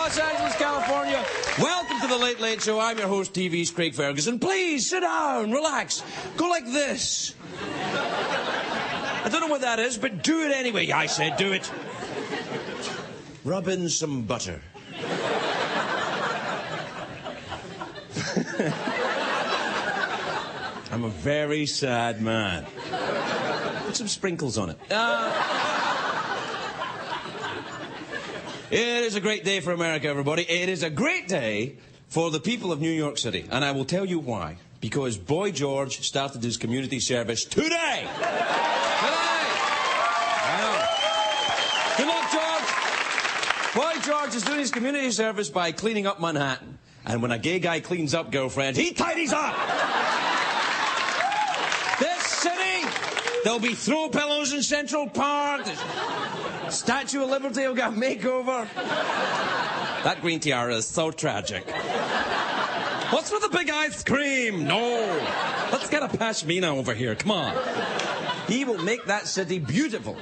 Los Angeles, California. Welcome to the Late Late Show. I'm your host, TV's Craig Ferguson. Please, sit down, relax. Go like this. I don't know what that is, but do it anyway. I said do it. Rub in some butter. I'm a very sad man. Put some sprinkles on it. It is a great day for America, everybody. It is a great day for the people of New York City. And I will tell you why. Because Boy George started his community service today. Good luck, George. Boy George is doing his community service by cleaning up Manhattan. And when a gay guy cleans up, girlfriend, he tidies up. This city, there'll be throw pillows in Central Park. Statue of Liberty will get a makeover. That green tiara is so tragic. What's with the big ice cream? No. Let's get a pashmina over here. Come on. He will make that city beautiful.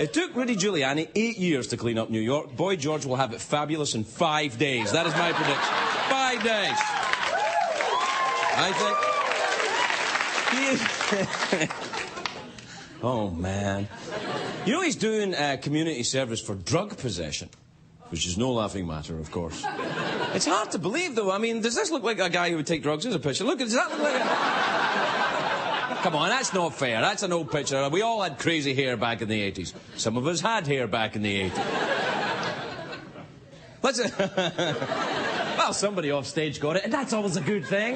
It took Rudy Giuliani 8 years to clean up New York. Boy George will have it fabulous in 5 days. That is my prediction. 5 days. I think. Oh, man. You know he's doing community service for drug possession, which is no laughing matter, of course. It's hard to believe, though. I mean, does this look like a guy who would take drugs? Here's a picture. Look, does that look like a... Come on, that's not fair. That's an old picture. We all had crazy hair back in the 80s. Some of us had hair back in the 80s. Well, somebody off stage got it, and that's always a good thing.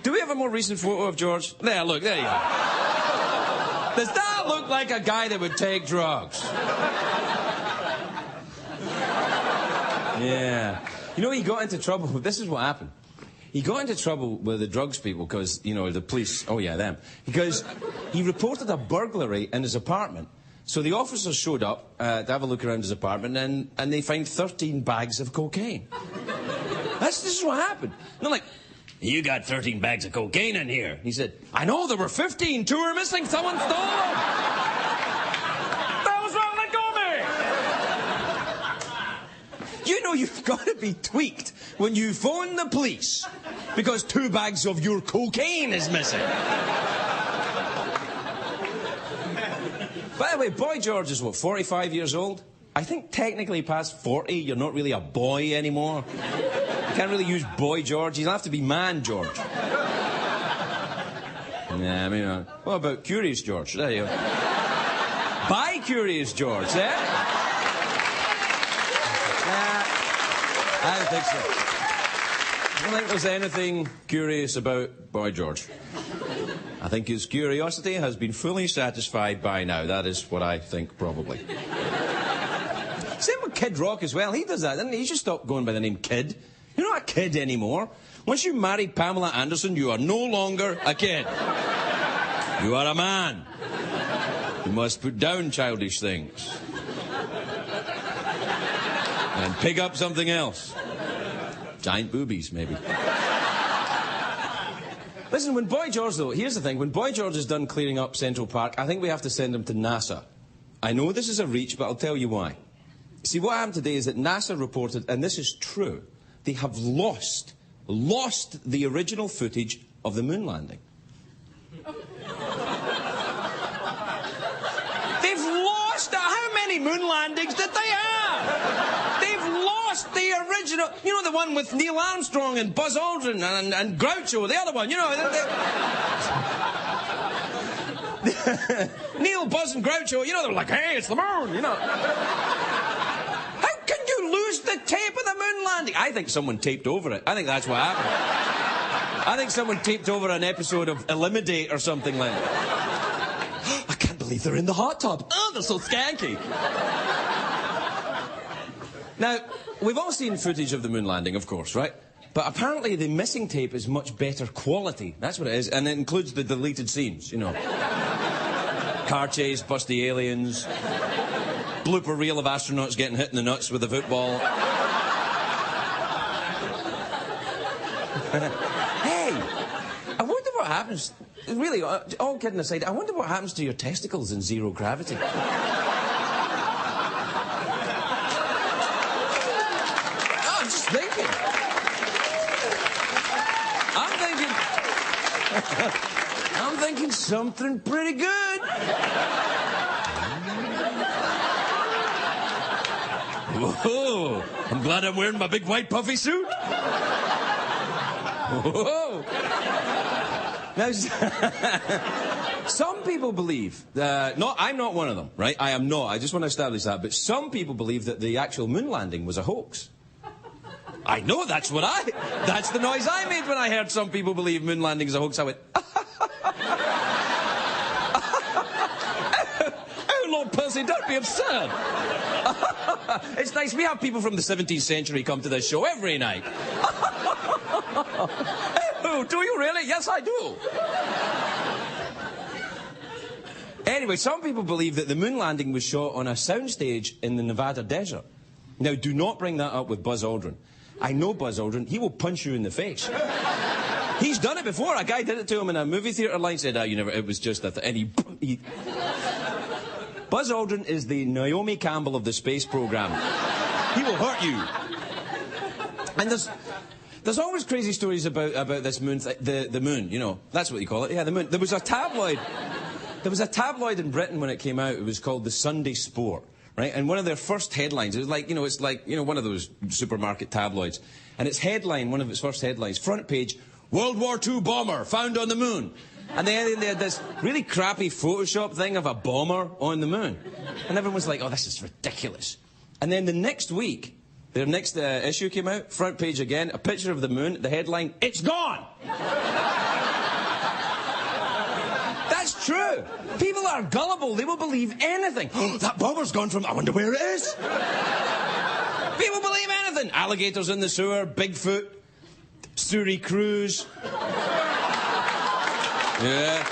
Do we have a more recent photo of George? There, look, there you go. Does that look like a guy that would take drugs? Yeah. You know, he got into trouble. This is what happened. He got into trouble with the drugs people because, you know, the police... Oh, yeah, them. Because he reported a burglary in his apartment. So the officers showed up to have a look around his apartment, and they found 13 bags of cocaine. This is what happened. And they're like... You got 13 bags of cocaine in here. He said, I know, there were 15. 2 were missing. Someone stole them. That was wrong. Let go me. You know you've got to be tweaked when you phone the police because 2 bags of your cocaine is missing. By the way, Boy George is, what, 45 years old? I think technically past 40, you're not really a boy anymore. You can't really use Boy George. You'll have to be Man George. Yeah, I mean, what about Curious George? There you go. Bye, Curious George, eh? I don't think so. I don't think there's anything curious about Boy George. I think his curiosity has been fully satisfied by now. That is what I think, probably. Same with Kid Rock as well. He does that, doesn't he? He should stop going by the name Kid. You're not a kid anymore. Once you marry Pamela Anderson, you are no longer a kid. You are a man. You must put down childish things. And pick up something else. Giant boobies, maybe. Listen, when Boy George, though, here's the thing. When Boy George is done clearing up Central Park, I think we have to send him to NASA. I know this is a reach, but I'll tell you why. See, what happened today is that NASA reported, and this is true, they have lost the original footage of the moon landing. They've lost... How many moon landings did they have? They've lost the original... You know, the one with Neil Armstrong and Buzz Aldrin and Groucho, the other one, you know... Neil, Buzz and Groucho, you know, they were like, hey, it's the moon, you know... Lose the tape of the moon landing. I think someone taped over it. I think that's what happened. I think someone taped over an episode of Eliminate or something like that. I can't believe they're in the hot tub. Oh, they're so skanky. Now, we've all seen footage of the moon landing, of course, right? But apparently the missing tape is much better quality. That's what it is. And it includes the deleted scenes, you know. Car chase, bust the aliens... blooper reel of astronauts getting hit in the nuts with a football. Hey, I wonder what happens... Really, all kidding aside, I wonder what happens to your testicles in zero gravity. I'm thinking something pretty good. Whoa, I'm glad I'm wearing my big white puffy suit. Whoa. Now, some people believe, I'm not one of them, right? I am not. I just want to establish that. But some people believe that the actual moon landing was a hoax. I know, that's the noise I made when I heard some people believe moon landing is a hoax. I went, oh, Lord Percy, don't be absurd. It's nice. We have people from the 17th century come to this show every night. Oh, do you really? Yes, I do. Anyway, some people believe that the moon landing was shot on a soundstage in the Nevada desert. Now, do not bring that up with Buzz Aldrin. I know Buzz Aldrin. He will punch you in the face. He's done it before. A guy did it to him in a movie theatre line. Said, you never, it was just that. And he... Buzz Aldrin is the Naomi Campbell of the space program. He will hurt you. And there's always crazy stories about this moon, the moon, you know. That's what you call it. Yeah, the moon. There was a tabloid in Britain when it came out. It was called the Sunday Sport, right? And one of their first headlines, it was like, it's like one of those supermarket tabloids. And its headline, one of its first headlines, front page, World War II bomber found on the moon. And they had this really crappy Photoshop thing of a bomber on the moon. And everyone was like, oh, this is ridiculous. And then the next week, their next issue came out, front page again, a picture of the moon, the headline, it's gone! That's true. People are gullible. They will believe anything. Oh, that bomber's gone from, I wonder where it is. People believe anything. Alligators in the sewer, Bigfoot, Suri Cruise. Yeah.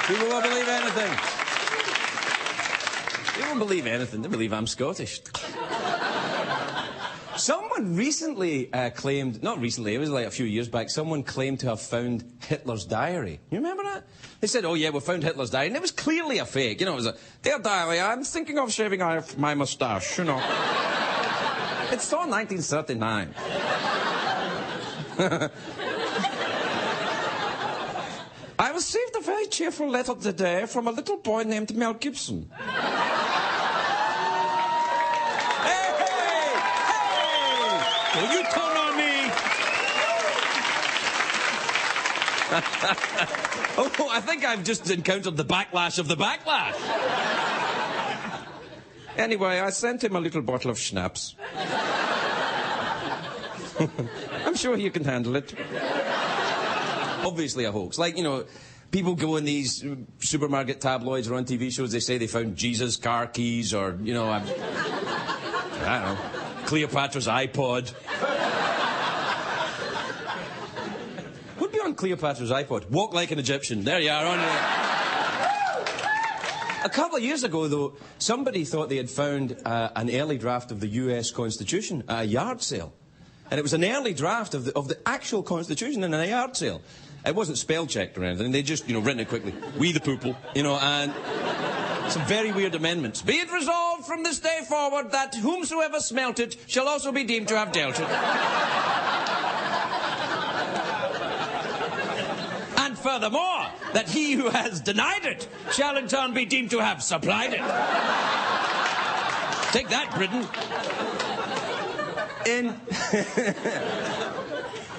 People will believe anything. They won't believe anything. They believe I'm Scottish. Someone recently claimed, not recently, it was like a few years back, someone claimed to have found Hitler's diary. You remember that? They said, oh yeah, we found Hitler's diary. And it was clearly a fake. You know, it was a, dear diary, I'm thinking of shaving off my moustache, you know. It's so 1939. I received a very cheerful letter today from a little boy named Mel Gibson. Hey! Will you turn on me? Oh, I think I've just encountered the backlash of the backlash. Anyway, I sent him a little bottle of schnapps. I'm sure you can handle it. Obviously a hoax. Like, people go in these supermarket tabloids or on TV shows, they say they found Jesus' car keys or, I don't know, Cleopatra's iPod. What'd be on Cleopatra's iPod? Walk like an Egyptian. There you are, on there. A couple of years ago, though, somebody thought they had found an early draft of the US Constitution at a yard sale. And it was an early draft of the actual Constitution in a yard sale. It wasn't spell-checked or anything. They just, written it quickly. We the people, and some very weird amendments. Be it resolved from this day forward that whomsoever smelt it shall also be deemed to have dealt it. And furthermore, that he who has denied it shall in turn be deemed to have supplied it. Take that, Britain.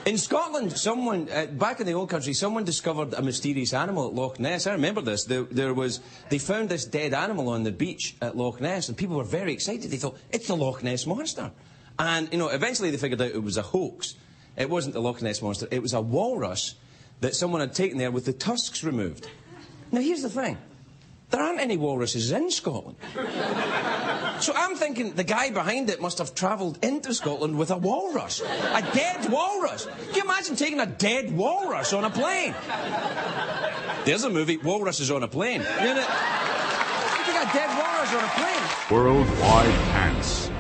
In Scotland, someone, back in the old country, someone discovered a mysterious animal at Loch Ness. I remember this. They found this dead animal on the beach at Loch Ness, and people were very excited. They thought, it's the Loch Ness Monster. And, eventually they figured out it was a hoax. It wasn't the Loch Ness Monster. It was a walrus that someone had taken there with the tusks removed. Now, here's the thing. There aren't any walruses in Scotland. So I'm thinking the guy behind it must have travelled into Scotland with a walrus. A dead walrus. Can you imagine taking a dead walrus on a plane? There's a movie, Walruses on a Plane. You take a dead walrus on a plane. Worldwide Pants.